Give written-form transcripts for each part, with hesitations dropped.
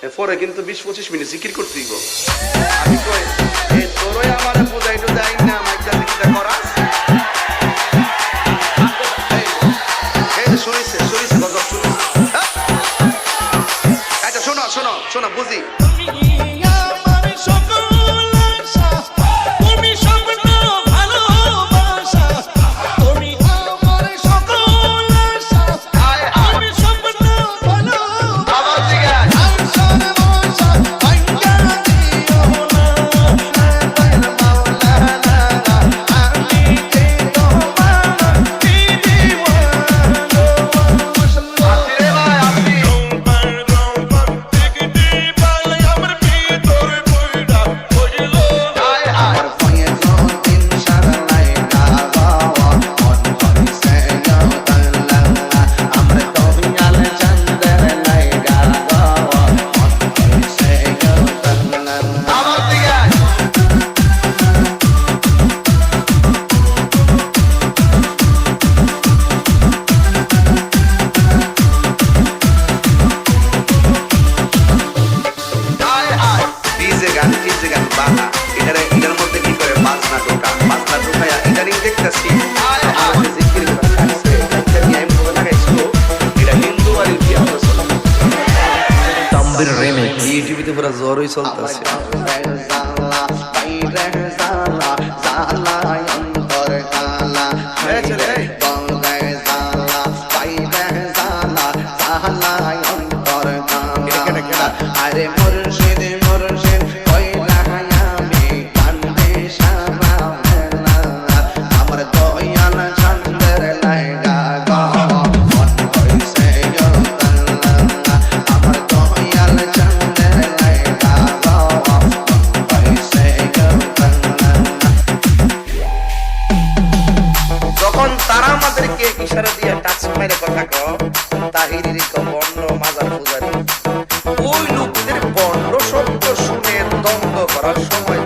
পরে কিন্তু 20-25 মিনিট জিকির করতে দিব। আমি কই এই তোরই আমার পূজাই তো যাই না মাইকা দিকটা করাস। এই শুনিছে গজব শুনিছে। আচ্ছা শোনো শোনো শোনো বুঝি। এটার মধ্যে কি করে বাজনা ঢোকায় এটা নিয়ে দেখতেছি ইউটিউবে পুরো জ্বরই চলতেছে। আরে মুর্শিদ মুর্শিদ আমার দয়াল চন্দ্র লাইগা মন হইছে আমার দয়াল চন্দ্র লাইগা মন হইছে। যখন তারা আমাদেরকে ইশারা দিয়ে টাচ মেরে কথা কও তাহিরির বর্ণ মাজার পূজারি ওই লোকদের বর্ণ শব্দ শুনে দ্বন্দ্ব করার সময়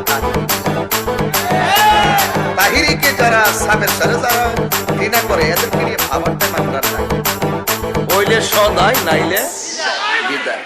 তাহিরিকে যারা সাবের সারে যারা ঘৃণা করে এদেরকে নিয়ে ভাবারটা মামলার নাই হইলে সদাই নাইলে বিদায়।